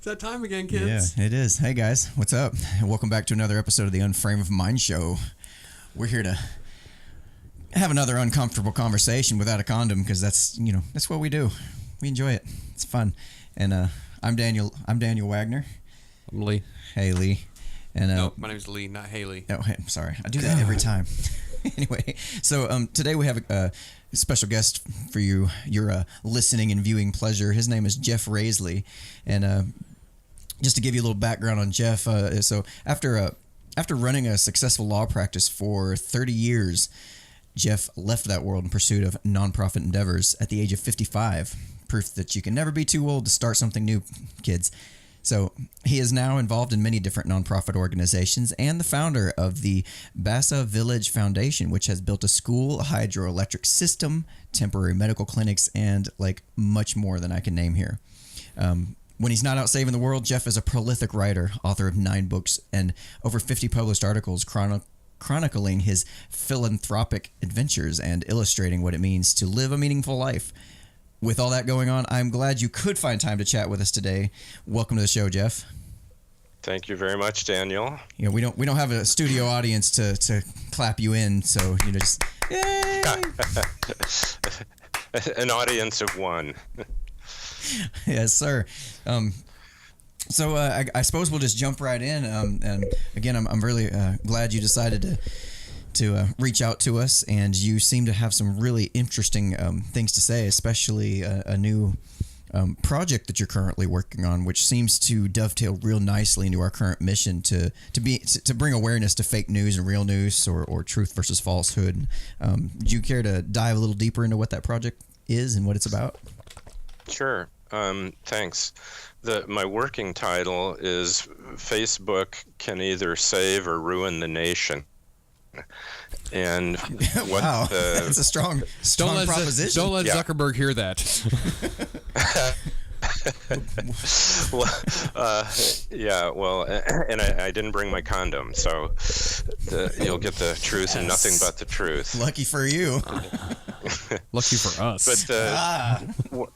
It's that time again, kids. Yeah, it is. Hey, guys. What's up? Welcome back to another episode of the Unframe of Mind Show. We're here to have another uncomfortable conversation without a condom because that's what we do. We enjoy it. It's fun. And I'm Daniel Wagner. I'm Lee. Hey, Lee. And no, my name's Lee, not Haley. Oh, hey, I'm sorry. I do that every time. Anyway, so today we have a special guest for you, your listening and viewing pleasure. His name is Jeff Rasley, and just to give you a little background on Jeff, so after running a successful law practice for 30 years, Jeff left that world in pursuit of nonprofit endeavors at the age of 55. Proof that you can never be too old to start something new, kids. So he is now involved in many different nonprofit organizations and the founder of the Basa Village Foundation, which has built a school, a hydroelectric system, temporary medical clinics, and much more than I can name here. When he's not out saving the world, Jeff is a prolific writer, author of 9 books and over 50 published articles chronicling his philanthropic adventures and illustrating what it means to live a meaningful life. With all that going on, I'm glad you could find time to chat with us today. Welcome to the show, Jeff. Thank you very much, Daniel. We don't have a studio audience to clap you in, so just yay! An audience of one. Yes, sir. So I suppose we'll just jump right in. And again, I'm really glad you decided to reach out to us, and you seem to have some really interesting things to say, especially a new project that you're currently working on, which seems to dovetail real nicely into our current mission to bring awareness to fake news and real news, or truth versus falsehood. Would you care to dive a little deeper into what that project is and what it's about? Sure. Thanks. My working title is "Facebook Can Either Save or Ruin the Nation." And wow, that's a strong proposition. Don't let Zuckerberg hear that. Well, and I didn't bring my condom, so you'll get the truth and nothing but the truth. Lucky for you. Lucky for us. But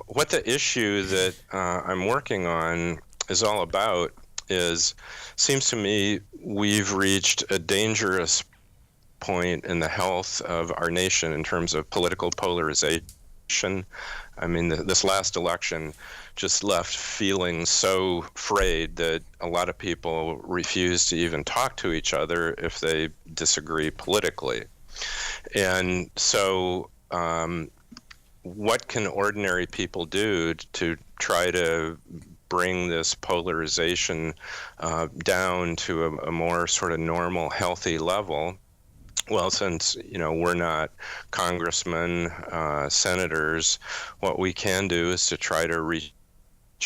what the issue that I'm working on is all about seems to me we've reached a dangerous point in the health of our nation in terms of political polarization. I mean, this last election just left feeling so frayed that a lot of people refuse to even talk to each other if they disagree politically. And so what can ordinary people do to try to bring this polarization down to a more sort of normal, healthy level? Well, since we're not congressmen, senators, what we can do is to try to reach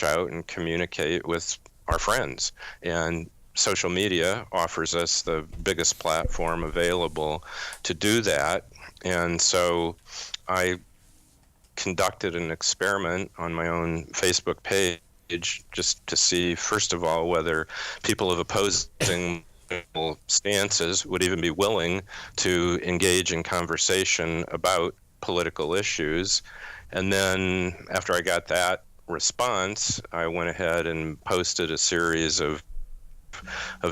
out and communicate with our friends. And social media offers us the biggest platform available to do that. And so I conducted an experiment on my own Facebook page just to see, first of all, whether people of opposing stances would even be willing to engage in conversation about political issues. And then after I got that response, I went ahead and posted a series of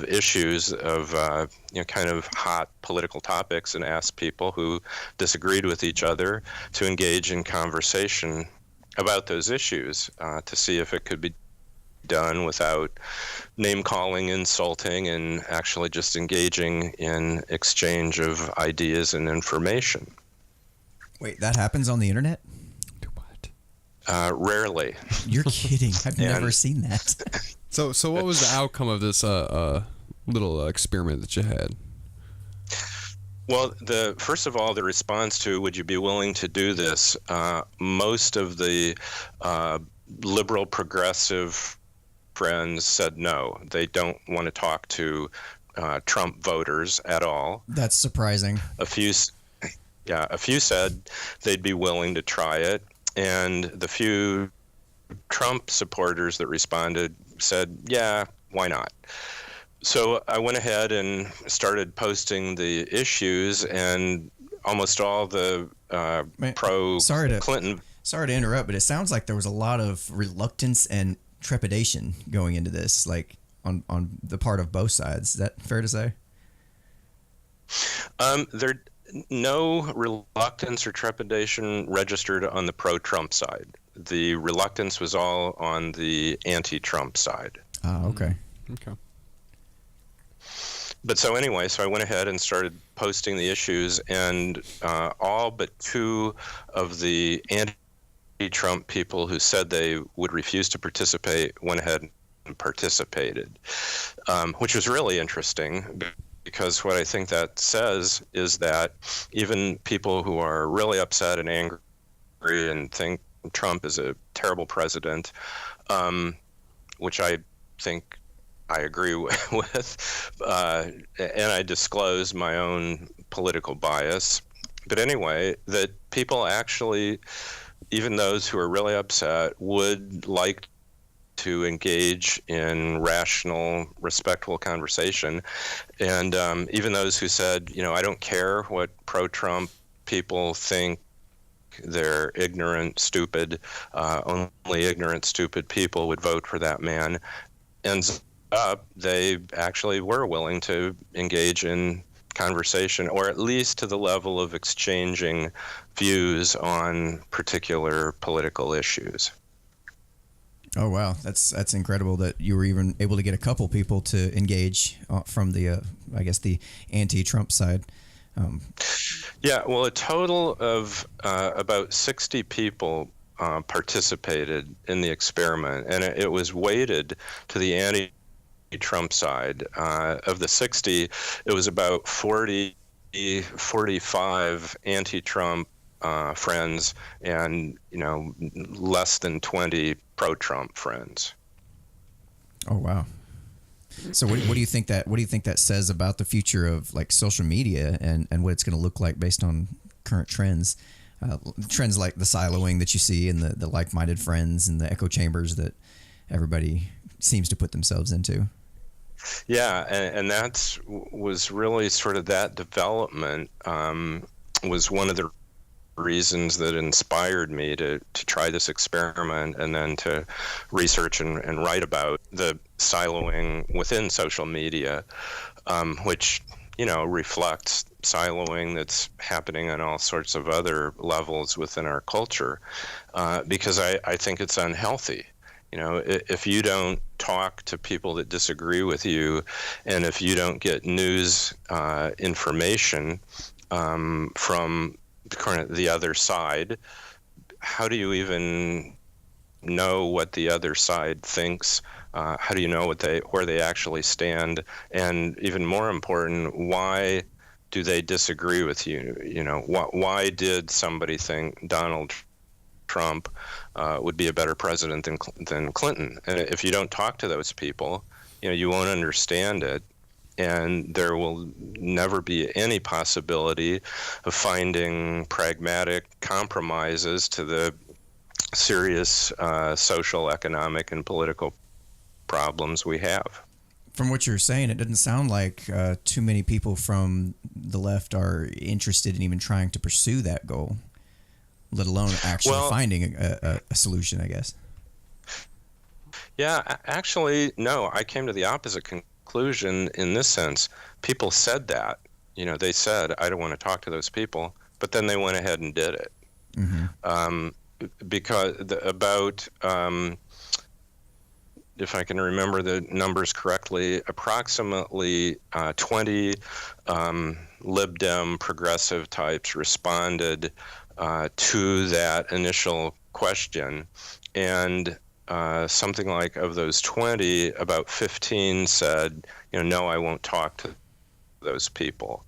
issues of kind of hot political topics and asked people who disagreed with each other to engage in conversation about those issues to see if it could be done without name calling, insulting, and actually just engaging in exchange of ideas and information. Wait, that happens on the internet? Rarely. You're kidding. I've never seen that. So what was the outcome of this little experiment that you had? Well, first of all, the response to would you be willing to do this, most of the liberal progressive friends said no. They don't want to talk to Trump voters at all. That's surprising. A few said they'd be willing to try it, and the few Trump supporters that responded said, yeah, why not? So I went ahead and started posting the issues, and almost all the pro-Clinton... Sorry to interrupt, but it sounds like there was a lot of reluctance and trepidation going into this, like on the part of both sides. Is that fair to say? There no reluctance or trepidation registered on the pro-Trump side. The reluctance was all on the anti-Trump side. Ah, okay. Okay. But so anyway, so I went ahead and started posting the issues, and all but two of the anti-Trump people who said they would refuse to participate went ahead and participated, which was really interesting, because what I think that says is that even people who are really upset and angry and think Trump is a terrible president, which I think I agree with, and I disclose my own political bias. But anyway, that people actually, even those who are really upset, would like to engage in rational, respectful conversation. And even those who said, I don't care what pro-Trump people think, they're ignorant, stupid, only ignorant, stupid people would vote for that man. Ends up, they actually were willing to engage in conversation, or at least to the level of exchanging views on particular political issues. Oh wow, that's incredible that you were even able to get a couple people to engage from the I guess the anti-Trump side. Yeah, well, a total of about 60 people participated in the experiment, and it was weighted to the anti-Trump side. Of the 60, it was about 45 anti-Trump friends, and less than 20 pro-Trump friends. Oh wow! So what do you think that says about the future of like social media and what it's going to look like based on current trends? Trends like the siloing that you see, and the like-minded friends, and the echo chambers that everybody seems to put themselves into. Yeah, and was really sort of that development was one of the reasons that inspired me to try this experiment, and then to research and write about the siloing within social media, which reflects siloing that's happening on all sorts of other levels within our culture, because I think it's unhealthy. If you don't talk to people that disagree with you, and if you don't get news information from the other side, how do you even know what the other side thinks? How do you know where they actually stand? And even more important, why do they disagree with you? Why did somebody think Donald Trump would be a better president than Clinton? And if you don't talk to those people, you won't understand it. And there will never be any possibility of finding pragmatic compromises to the serious social, economic, and political problems we have. From what you're saying, it doesn't sound like too many people from the left are interested in even trying to pursue that goal, let alone actually finding a solution, I guess. Yeah, actually, no. I came to the opposite conclusion in this sense. People said that. They said, I don't want to talk to those people, but then they went ahead and did it. Mm-hmm. Because about, if I can remember the numbers correctly, approximately 20 Lib Dem progressive types responded to that initial question, and something like, of those 20, about 15 said, no, I won't talk to those people.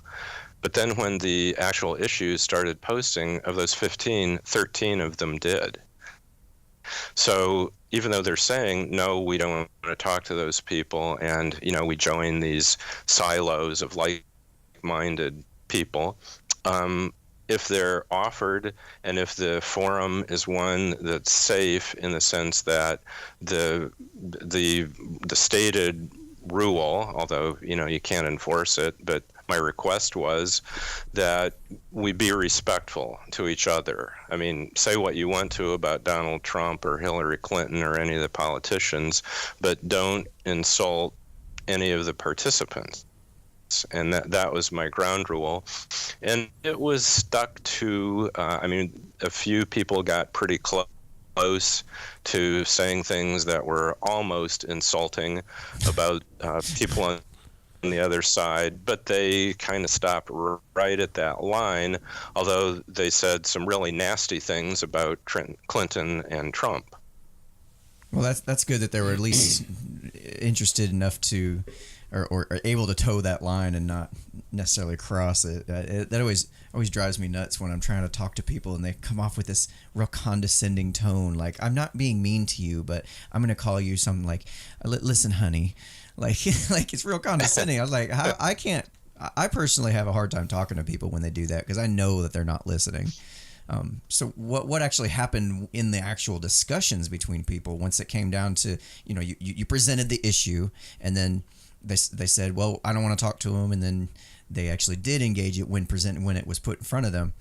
But then when the actual issues started posting, of those 15, 13 of them did. So even though they're saying, no, we don't want to talk to those people, and, we join these silos of like-minded people, if they're offered, and if the forum is one that's safe in the sense that the stated rule, although you can't enforce it, but my request was that we be respectful to each other. I mean, say what you want to about Donald Trump or Hillary Clinton or any of the politicians, but don't insult any of the participants. And that was my ground rule. And it was stuck to, a few people got pretty close to saying things that were almost insulting about people on the other side, but they kind of stopped right at that line, although they said some really nasty things about Clinton and Trump. Well, that's good that they were at least interested enough to, or able to toe that line and not necessarily cross it. That always drives me nuts when I'm trying to talk to people and they come off with this real condescending tone. Like, I'm not being mean to you, but I'm going to call you something like, listen, honey. Like it's real condescending. I was like, I personally have a hard time talking to people when they do that because I know that they're not listening. So what actually happened in the actual discussions between people once it came down to, you presented the issue and then they said, well, I don't want to talk to him. And then they actually did engage it when it was put in front of them.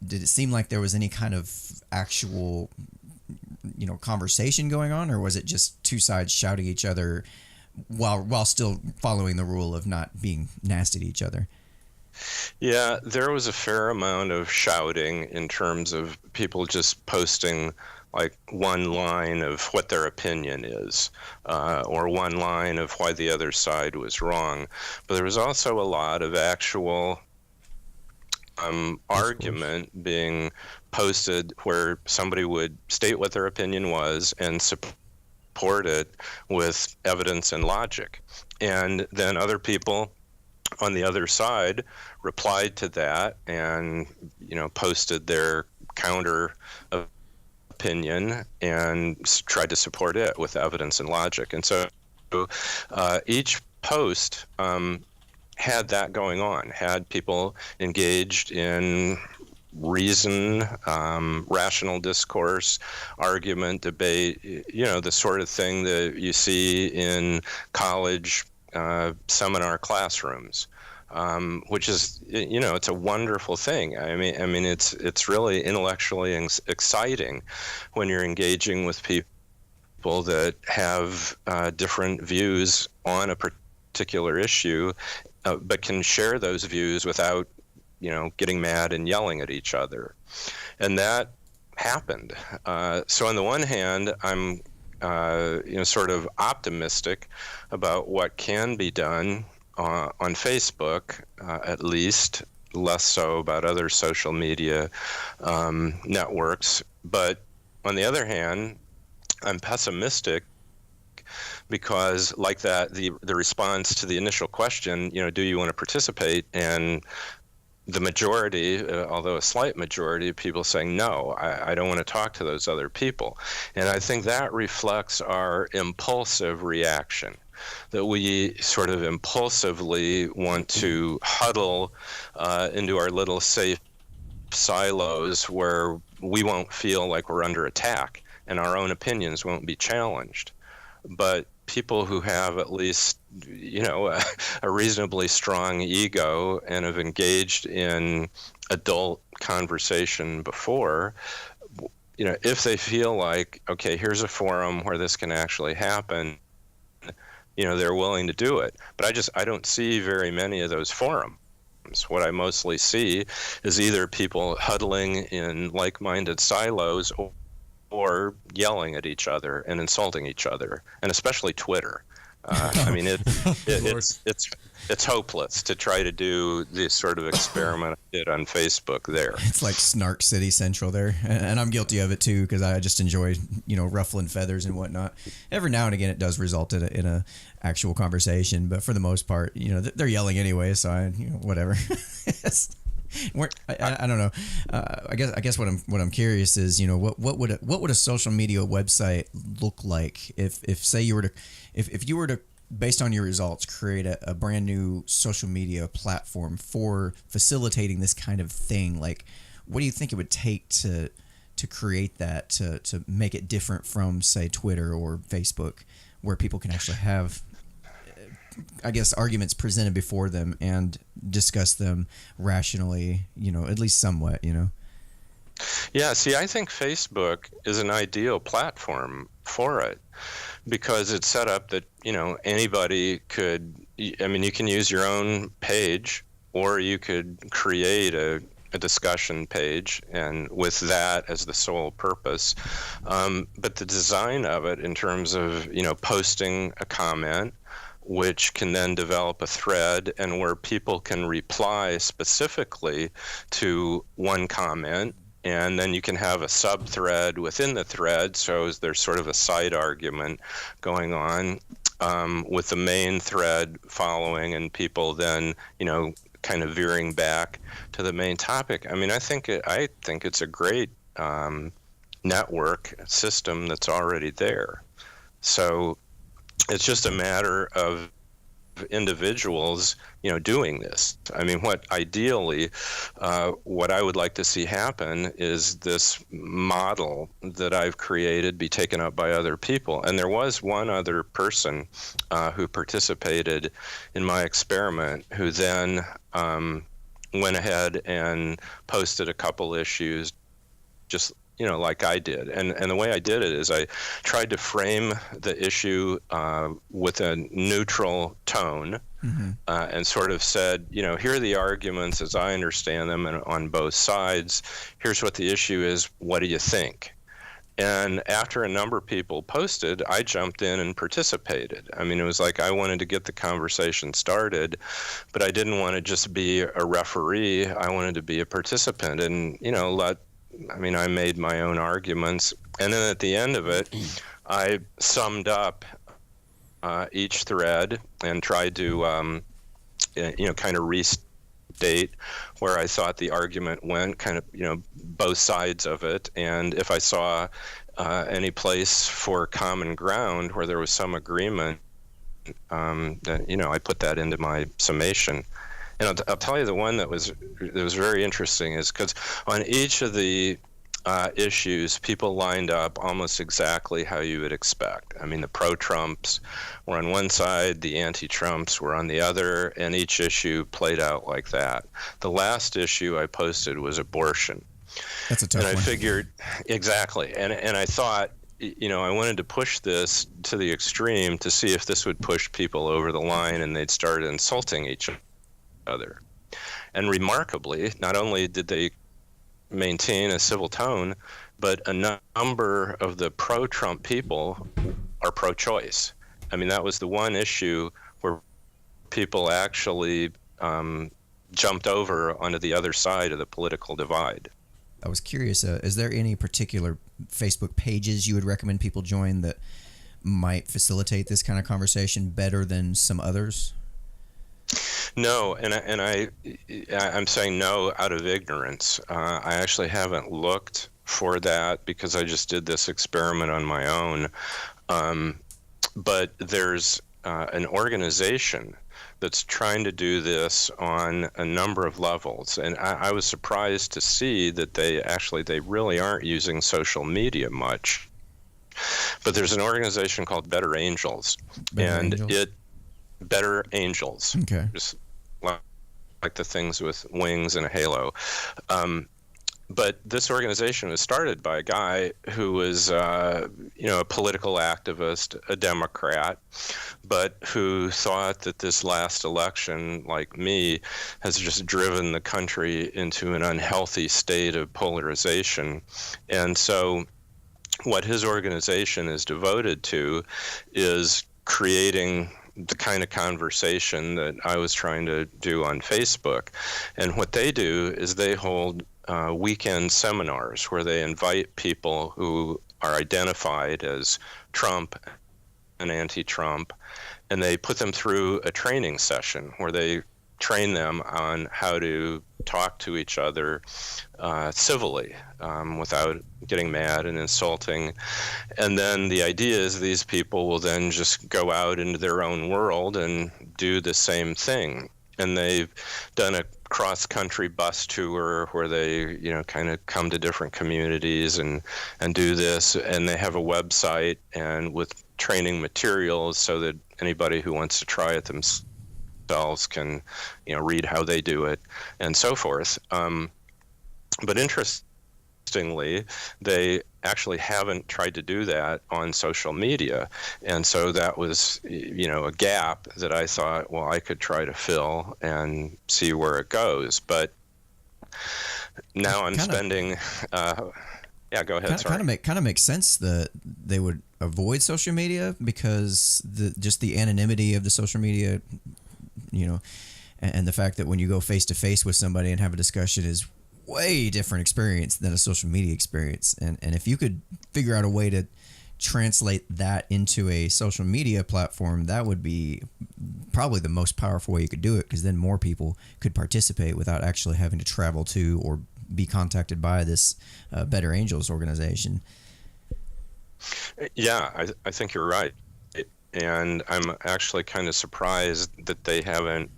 Did it seem like there was any kind of actual, conversation going on, or was it just two sides shouting at each other while still following the rule of not being nasty to each other? Yeah, there was a fair amount of shouting in terms of people just posting like one line of what their opinion is, or one line of why the other side was wrong. But there was also a lot of actual argument being posted where somebody would state what their opinion was and support it with evidence and logic. And then other people on the other side replied to that and, posted their counter opinion and tried to support it with evidence and logic. And so each post had that going on, had people engaged in reason, rational discourse, argument, debate, the sort of thing that you see in college seminar classrooms, which is, it's a wonderful thing. I mean, it's really intellectually exciting when you're engaging with people that have different views on a particular issue, but can share those views without, getting mad and yelling at each other. And that happened. So on the one hand, I'm sort of optimistic about what can be done on Facebook, at least, less so about other social media networks. But on the other hand, I'm pessimistic because, like that, the response to the initial question, do you want to participate? And the majority, although a slight majority of people saying, no, I don't want to talk to those other people. And I think that reflects our impulsive reaction, that we sort of impulsively want to huddle into our little safe silos where we won't feel like we're under attack and our own opinions won't be challenged. But people who have at least, a reasonably strong ego and have engaged in adult conversation before, if they feel like, okay, here's a forum where this can actually happen, they're willing to do it. But I don't see very many of those forums. What I mostly see is either people huddling in like-minded silos or yelling at each other and insulting each other, and especially Twitter. It's hopeless to try to do this sort of experiment I did on Facebook there. It's like Snark City Central there, and I'm guilty of it too because I just enjoy ruffling feathers and whatnot. Every now and again, it does result in a actual conversation, but for the most part, they're yelling anyway, so whatever. I don't know. I guess what I'm curious is, what would a social media website look like if say you were to if you were to, based on your results, create a brand new social media platform for facilitating this kind of thing? Like, what do you think it would take to create that, to make it different from, say, Twitter or Facebook, where people can actually have, I guess, arguments presented before them and discuss them rationally, at least somewhat, Yeah, see, I think Facebook is an ideal platform for it because it's set up that, anybody could, I mean, you can use your own page or you could create a discussion page and with that as the sole purpose. But the design of it in terms of, posting a comment, which can then develop a thread and where people can reply specifically to one comment. And then you can have a sub-thread within the thread, so there's sort of a side argument going on with the main thread following, and people then, kind of veering back to the main topic. I mean, I think it's a great network system that's already there. So it's just a matter of individuals, doing this. I mean, what I would like to see happen is this model that I've created be taken up by other people. And there was one other person who participated in my experiment who then went ahead and posted a couple issues just like I did. And the way I did it is I tried to frame the issue with a neutral tone, and sort of said, here are the arguments as I understand them and on both sides. Here's what the issue is. What do you think? And after a number of people posted, I jumped in and participated. I mean, it was like I wanted to get the conversation started, but I didn't want to just be a referee. I wanted to be a participant and, I made my own arguments. And then at the end of it, I summed up each thread and tried to, kind of restate where I thought the argument went, kind of, both sides of it. And if I saw any place for common ground where there was some agreement, then, I put that into my summation. And I'll tell you the one that was very interesting is because on each of the issues, people lined up almost exactly how you would expect. I mean, the pro-Trumps were on one side, the anti-Trumps were on the other, and each issue played out like that. The last issue I posted was abortion. That's a tough one. And I figured, exactly, and I thought, I wanted to push this to the extreme to see if this would push people over the line and they'd start insulting each other. And remarkably, not only did they maintain a civil tone, but a number of the pro-Trump people are pro-choice. I mean, that was the one issue where people actually jumped over onto the other side of the political divide. I was curious, is there any particular Facebook pages you would recommend people join that might facilitate this kind of conversation better than some others? No, I'm saying no out of ignorance. I actually haven't looked for that because I just did this experiment on my own. But there's an organization that's trying to do this on a number of levels. And I was surprised to see that they really aren't using social media much. But there's an organization called Better Angels. Better Angels. Okay. Just like the things with wings and a halo. But this organization was started by a guy who was, a political activist, a Democrat, but who thought that this last election, like me, has just driven the country into an unhealthy state of polarization. And so what his organization is devoted to is creating the kind of conversation that I was trying to do on Facebook. And what they do is they hold weekend seminars where they invite people who are identified as Trump and anti-Trump, and they put them through a training session where they train them on how to talk to each other civilly without getting mad and insulting. And then the idea is these people will then just go out into their own world and do the same thing. And they've done a cross-country bus tour where they, kind of come to different communities and do this. And they have a website and with training materials so that anybody who wants to try it themselves themselves can, read how they do it and so forth. But interestingly, they actually haven't tried to do that on social media. And so that was, a gap that I thought, well, I could try to fill and see where it goes. But now I'm spending, yeah, go ahead. Sorry. Kind of makes sense that they would avoid social media, because just the anonymity of the social media, and the fact that when you go face to face with somebody and have a discussion is way different experience than a social media experience. And if you could figure out a way to translate that into a social media platform, that would be probably the most powerful way you could do it, because then more people could participate without actually having to travel to or be contacted by this Better Angels organization. Yeah, I think you're right. And I'm actually kind of surprised that they haven't,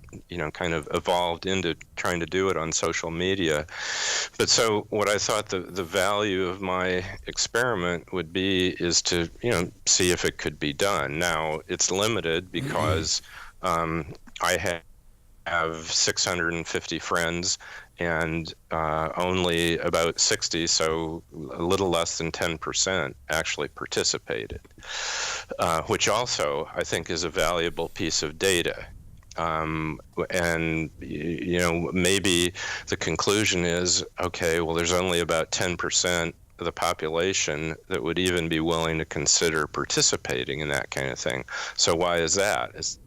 kind of evolved into trying to do it on social media. But so what I thought the value of my experiment would be is to, see if it could be done. Now, it's limited because I have 650 friends and only about 60, so a little less than 10% actually participated, which also I think is a valuable piece of data. And, maybe the conclusion is, okay, well, there's only about 10% of the population that would even be willing to consider participating in that kind of thing. So why is that? Is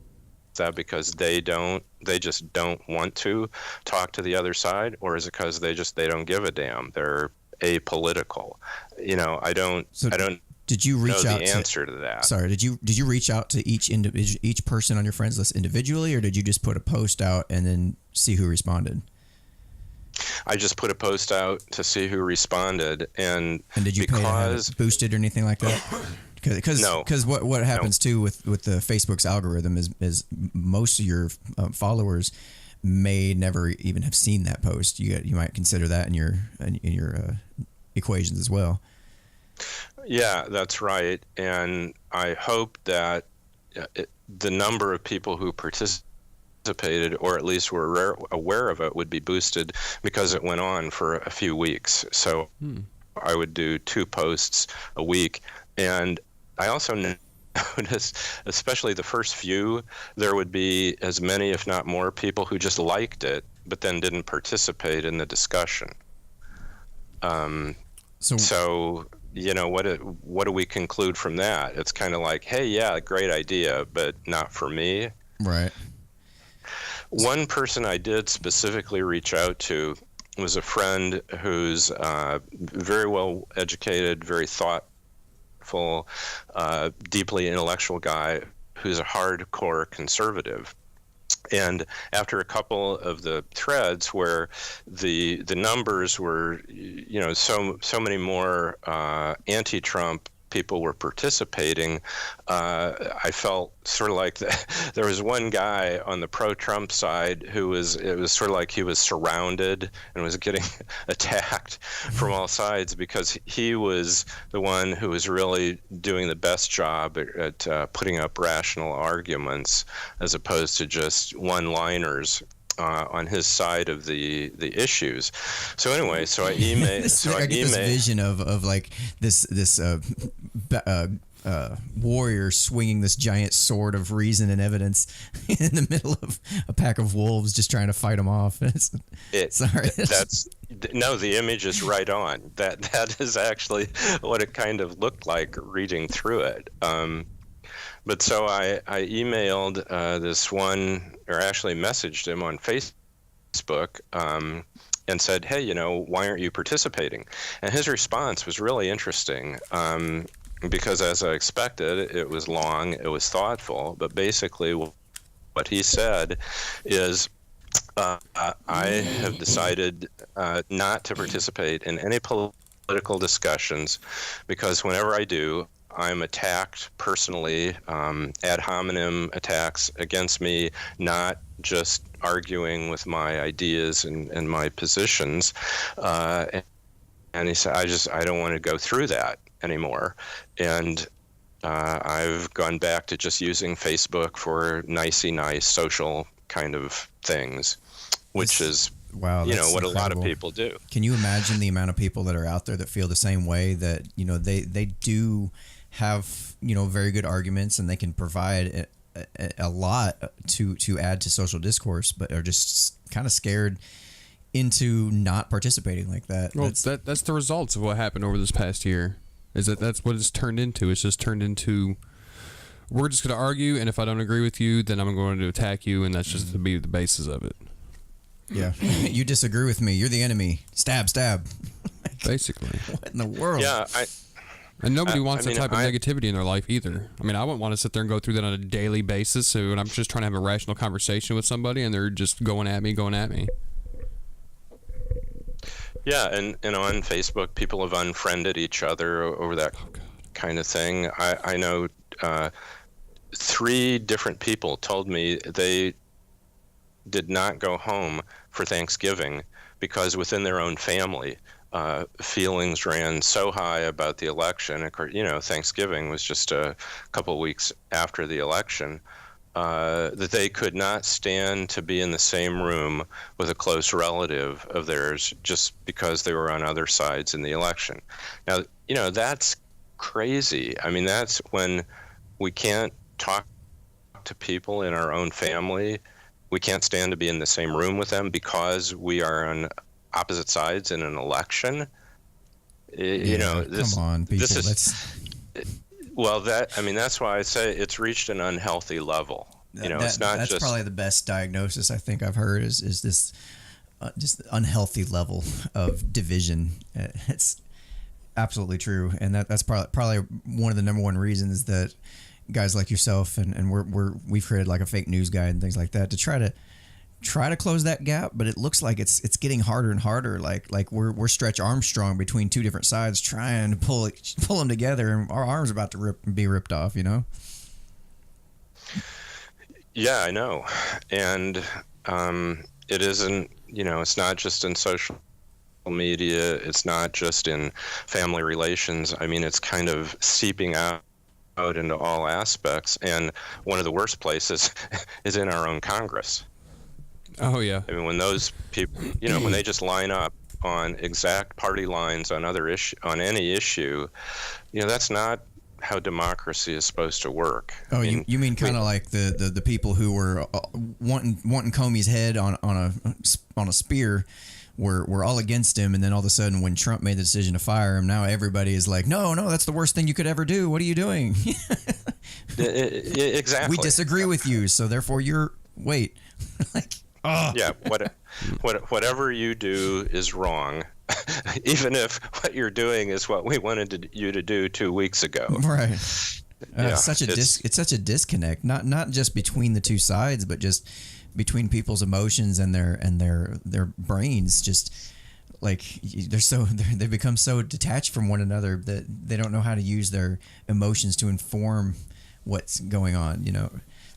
that because they just don't want to talk to the other side, or is it because they don't give a damn? They're apolitical. I don't Did you reach know out the answer to that. Sorry, did you reach out to each person on your friends list individually, or did you just put a post out and then see who responded? I just put a post out to see who responded, and did you pay to have it boosted or anything like that? Because what happens too with the Facebook's algorithm is most of your followers may never even have seen that post. You might consider that in your equations as well. Yeah, that's right. And I hope that the number of people who participated, or at least were aware of it, would be boosted, because it went on for a few weeks. So I would do 2 posts a week. And I also noticed, especially the first few, there would be as many, if not more, people who just liked it, but then didn't participate in the discussion. So what do we conclude from that? It's kind of like, hey, yeah, great idea, but not for me. Right. One person I did specifically reach out to was a friend who's very well educated, very thoughtful, deeply intellectual guy who's a hardcore conservative. And after a couple of the threads where the numbers were, so many more anti-Trump people were participating, I felt sort of like there was one guy on the pro-Trump side it was sort of like he was surrounded and was getting attacked from all sides, because he was the one who was really doing the best job at putting up rational arguments, as opposed to just one-liners on his side of the issues. So anyway, so I emailed. I get this vision of like this warrior swinging this giant sword of reason and evidence in the middle of a pack of wolves, just trying to fight them off. Sorry. The image is right on. That is actually what it kind of looked like reading through it. But so I emailed this one, or actually messaged him on Facebook, and said, hey, why aren't you participating? And his response was really interesting, because as I expected, it was long, it was thoughtful, but basically what he said is, I have decided not to participate in any political discussions, because whenever I do, I'm attacked personally, ad hominem attacks against me, not just arguing with my ideas and my positions. And he said, I don't want to go through that anymore. And I've gone back to just using Facebook for nicey nice social kind of things, which is wow, that's what incredible. a lot of people do. Can you imagine the amount of people that are out there that feel the same way, that they do have very good arguments, and they can provide a lot to add to social discourse, but are just kind of scared into not participating like that? Well, that's the results of what happened over this past year. That's what it's turned into. It's just turned into, we're just going to argue, and if I don't agree with you, then I'm going to attack you, and that's just to be the basis of it. Yeah. You disagree with me, you're the enemy. Stab, stab. Basically. What in the world? Yeah, and nobody wants that type of negativity in their life either. I mean, I wouldn't want to sit there and go through that on a daily basis. So when I'm just trying to have a rational conversation with somebody, and they're just going at me. Yeah, and on Facebook, people have unfriended each other over that kind of thing. I know 3 different people told me they did not go home for Thanksgiving because within their own family, feelings ran so high about the election. Of course, Thanksgiving was just a couple of weeks after the election. That they could not stand to be in the same room with a close relative of theirs just because they were on other sides in the election. Now, that's crazy. I mean, that's when we can't talk to people in our own family. We can't stand to be in the same room with them because we are on opposite sides in an election. Come on, people. That's why I say it's reached an unhealthy level. It's not that's just. Probably the best diagnosis I think I've heard is this just unhealthy level of division. It's absolutely true, and that's probably one of the number one reasons that guys like yourself and we've created like a fake news guide and things like that to try to close that gap, but it looks like it's getting harder and harder. Like we're Stretch Armstrong between 2 different sides trying to pull them together, and our arms about to be ripped off. Yeah, I know, and it isn't. It's not just in social media. It's not just in family relations. I mean, it's kind of seeping out into all aspects, and one of the worst places is in our own Congress. Oh yeah. I mean, when those people, when they just line up on exact party lines on any issue, that's not how democracy is supposed to work. Oh, you mean kind of like the people who were wanting Comey's head on a spear were all against him, and then all of a sudden when Trump made the decision to fire him, now everybody is like, no, that's the worst thing you could ever do. What are you doing? Exactly. We disagree with you, so therefore wait. Yeah, whatever you do is wrong, even if what you're doing is what we wanted you to do 2 weeks ago. Right. It's such a disconnect, not just between the two sides, but just between people's emotions and their brains. Just like they've become so detached from one another that they don't know how to use their emotions to inform what's going on.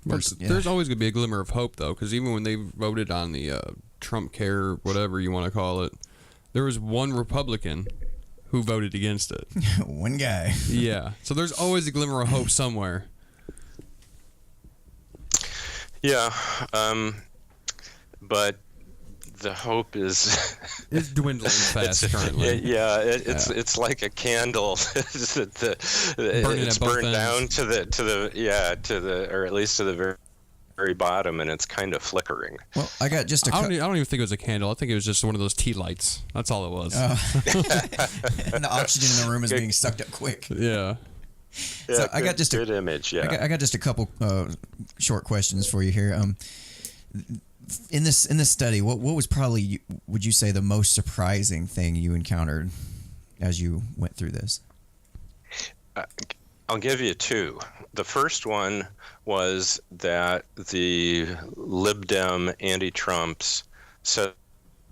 There's always going to be a glimmer of hope, though, because even when they voted on the Trump Care, whatever you want to call it, there was one Republican who voted against it. One guy. Yeah. So there's always a glimmer of hope somewhere. Yeah. But the hope is it's dwindling fast currently. It's like a candle. It's burned down to the or at least to the very bottom, and it's kind of flickering. Well, I got just I don't even think it was a candle. I think it was just one of those tea lights. That's all it was. And the oxygen in the room is being sucked up quick. Yeah. So I got just a good image. Yeah. I got just a couple short questions for you here. In this study, what was probably, would you say, the most surprising thing you encountered as you went through this? I'll give you 2. The first one was that the Lib Dem anti-Trumps said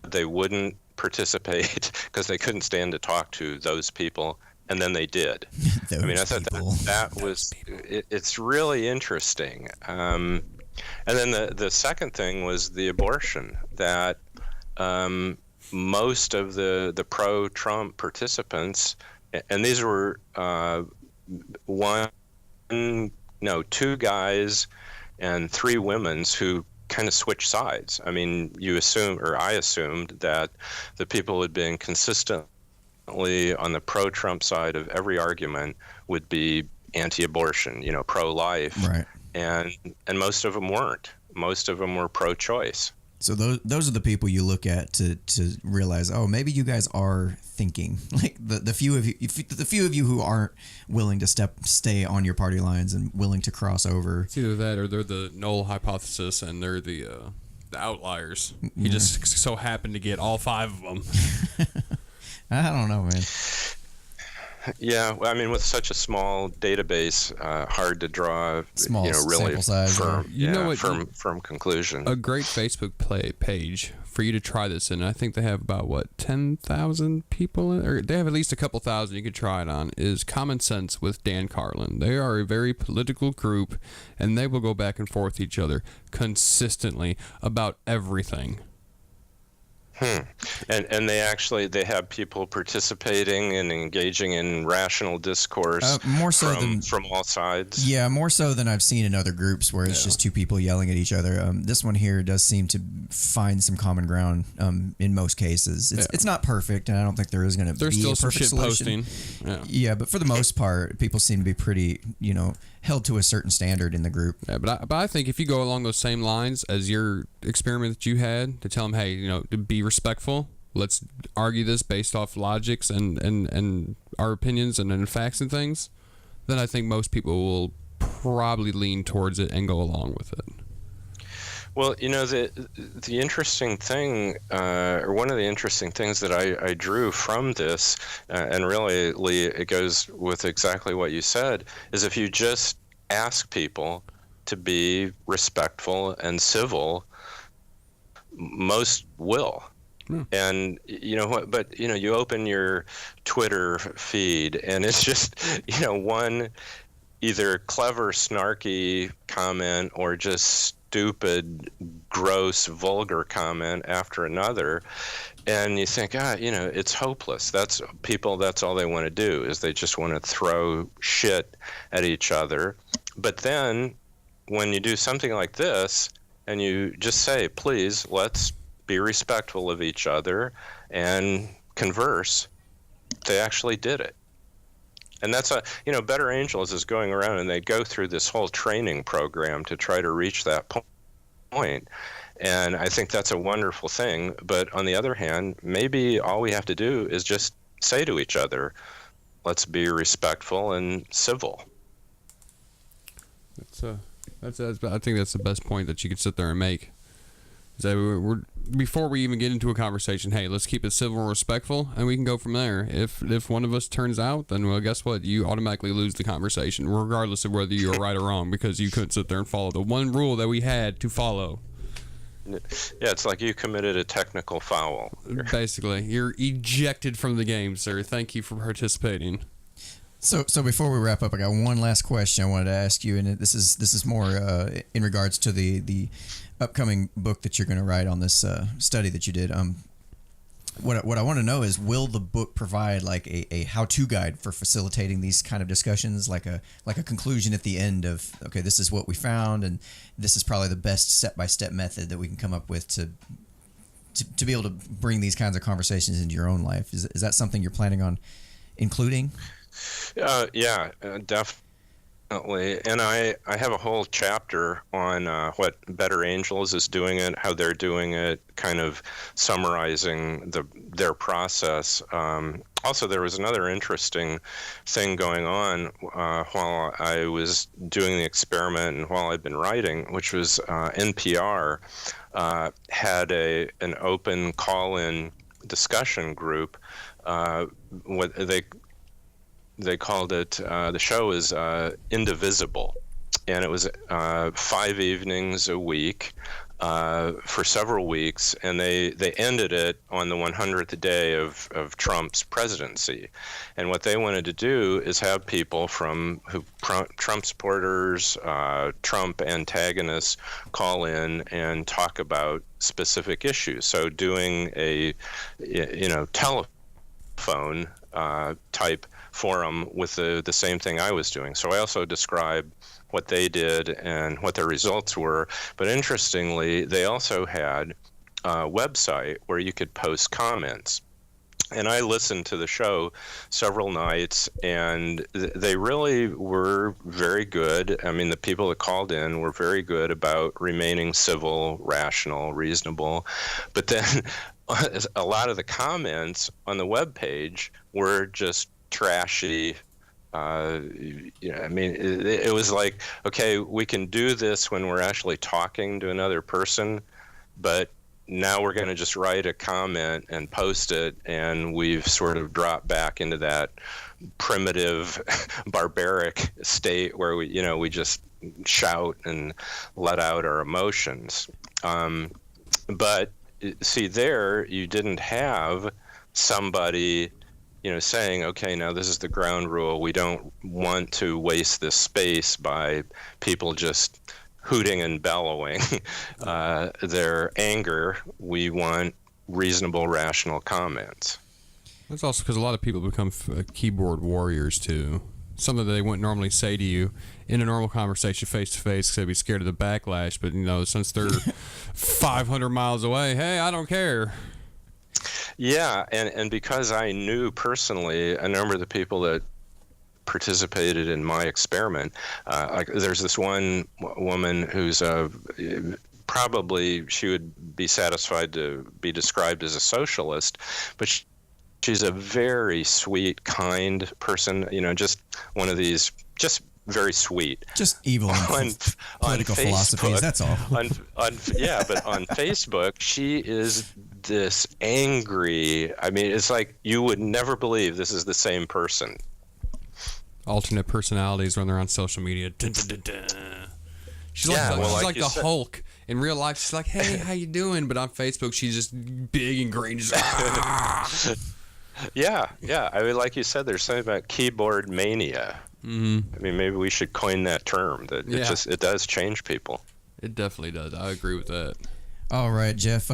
they wouldn't participate because they couldn't stand to talk to those people, and then they did. I thought that was it's really interesting. And then the second thing was the abortion, that most of the pro-Trump participants, and these were 2 guys and 3 women who kind of switch sides. I mean, I assumed that the people who had been consistently on the pro-Trump side of every argument would be anti-abortion, pro-life, Right. and most of them weren't. Most of them were pro-choice. So those are the people you look at to realize, oh, maybe you guys are thinking. Like the few of you who aren't willing to stay on your party lines and willing to cross over. It's either that or they're the null hypothesis and they're the outliers. He just so happened to get all 5 of them. I don't know, man. Yeah, well, I mean, with such a small database, hard to draw, Small really sample size, firm conclusion. A great Facebook page for you to try this in. I think they have about 10,000 people, or they have at least a couple thousand you could try it on. Is Common Sense with Dan Carlin. They are a very political group, and they will go back and forth with each other consistently about everything. And they have people participating and engaging in rational discourse more so from all sides. Yeah, more so than I've seen in other groups where it's just 2 people yelling at each other. This one here does seem to find some common ground in most cases. It's not perfect, and I don't think there is going to be a There's still some perfect shit solution. posting. Yeah, but for the most part, people seem to be pretty, held to a certain standard in the group. Yeah, but I think if you go along those same lines as your experiment that you had, to tell them, hey, to be respectful, let's argue this based off logics and our opinions and facts and things, then I think most people will probably lean towards it and go along with it. Well, the interesting thing, or one of the interesting things that I drew from this, and really, Lee, it goes with exactly what you said, is if you just ask people to be respectful and civil, most will. And you open your Twitter feed and it's just, one either clever, snarky comment or just stupid, gross, vulgar comment after another. And you think, it's hopeless. That's all they want to do is they just want to throw shit at each other. But then when you do something like this and you just say, please, let's be respectful of each other and converse, they actually did it. And that's Better Angels is going around and they go through this whole training program to try to reach that point. And I think that's a wonderful thing. But on the other hand, maybe all we have to do is just say to each other, let's be respectful and civil. I think that's the best point that you could sit there and make. Is that before we even get into a conversation, hey, let's keep it civil and respectful, and we can go from there. If one of us turns out, then, well, guess what? You automatically lose the conversation, regardless of whether you're right or wrong, because you couldn't sit there and follow the one rule that we had to follow. Yeah, it's like you committed a technical foul. Basically, you're ejected from the game, sir. Thank you for participating. So before we wrap up, I got one last question I wanted to ask you, and this is more in regards to the upcoming book that you're going to write on this study that you did. What I want to know is, will the book provide like a how-to guide for facilitating these kind of discussions, like a conclusion at the end of, okay, this is what we found, and this is probably the best step-by-step method that we can come up with to be able to bring these kinds of conversations into your own life? Is that something you're planning on including? Yeah, definitely. And I have a whole chapter on what Better Angels is doing it, how they're doing it, kind of summarizing their process. Also, there was another interesting thing going on while I was doing the experiment and while I've been writing, which was NPR had an open call-in discussion group. What they called it, the show is Indivisible, and it was 5 evenings a week for several weeks, and they ended it on the 100th day of Trump's presidency. And what they wanted to do is have people Trump supporters, Trump antagonists, call in and talk about specific issues. So doing a telephone type forum with the same thing I was doing. So I also described what they did and what their results were. But interestingly, they also had a website where you could post comments. And I listened to the show several nights, and they really were very good. I mean, the people that called in were very good about remaining civil, rational, reasonable. But then a lot of the comments on the webpage were just trashy. I mean, it was like, okay, we can do this when we're actually talking to another person, but now we're going to just write a comment and post it, and we've sort of dropped back into that primitive, barbaric state where we just shout and let out our emotions. But see, there you didn't have somebody saying, okay, now this is the ground rule. We don't want to waste this space by people just hooting and bellowing their anger. We want reasonable, rational comments. That's also because a lot of people become keyboard warriors too. Something that they wouldn't normally say to you in a normal conversation face to face because they'd be scared of the backlash. But since they're 500 miles away, hey, I don't care. Yeah, and because I knew personally a number of the people that participated in my experiment, like there's this one woman who's probably she would be satisfied to be described as a socialist, but she's a very sweet, kind person. Just one of these, just very sweet, just evil on political philosophies. That's all. Yeah, but on Facebook, she is this angry. I mean, it's like you would never believe this is the same person. Alternate personalities when they're on social media. Dun, dun, dun, dun. She's like the Hulk. In real life, she's like, hey, how you doing? But on Facebook, she's just big and green. Just, Yeah. I mean, like you said, there's something about keyboard mania. Mm-hmm. I mean, maybe we should coin that term. That it does change people. It definitely does. I agree with that. All right, Jeff.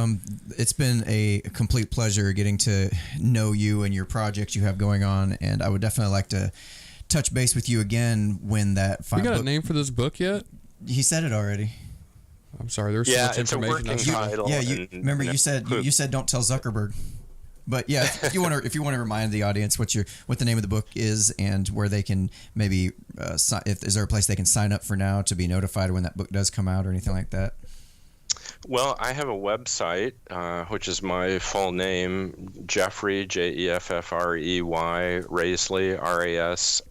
It's been a complete pleasure getting to know you and your projects you have going on, and I would definitely like to touch base with you again when that we got a name for this book yet? He said it already. I'm sorry, there's so much information. It's a working title. Remember you said don't tell Zuckerberg. But yeah, if you want to remind the audience what the name of the book is and where they can maybe is there a place they can sign up for now to be notified when that book does come out or anything like that? Well, I have a website, which is my full name, Jeffrey, Jeffrey, Rasley,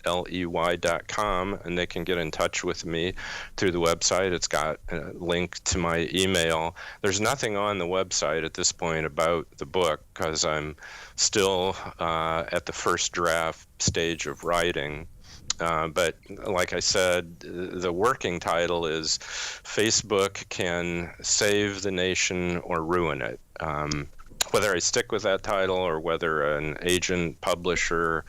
Rasley.com, and they can get in touch with me through the website. It's got a link to my email. There's nothing on the website at this point about the book because I'm still at the first draft stage of writing. But like I said, the working title is Facebook Can Save the Nation or Ruin It. Whether I stick with that title or whether an agent, publisher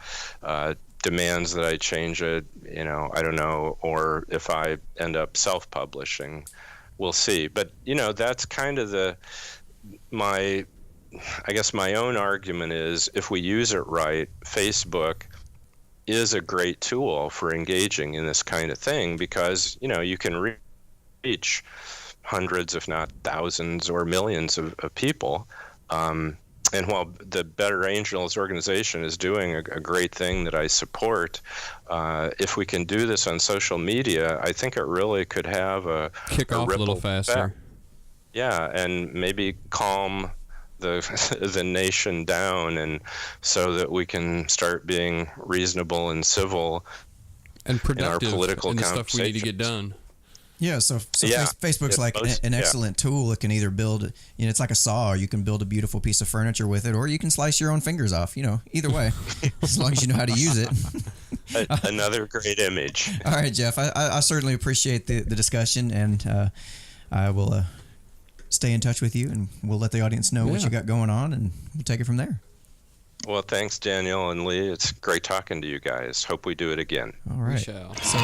demands that I change it, I don't know, or if I end up self-publishing, we'll see. But, that's kind of my own argument is if we use it right, Facebook is a great tool for engaging in this kind of thing because, you can reach hundreds, if not thousands or millions of people. And while the Better Angels organization is doing a great thing that I support, if we can do this on social media, I think it really could have a kick off a little faster. Back. Yeah, and maybe calm the nation down, and so that we can start being reasonable and civil and productive in our political in the stuff we need to get done. Yeah, so Facebook's like an excellent tool. It can either build, it's like a saw, or you can build a beautiful piece of furniture with it, or you can slice your own fingers off. Either way, as long as you know how to use it. Another great image. All right, Jeff. I certainly appreciate the discussion, and I will stay in touch with you, and we'll let the audience know what you got going on, and we'll take it from there. Well, thanks, Daniel and Lee. It's great talking to you guys. Hope we do it again. All right. We shall. So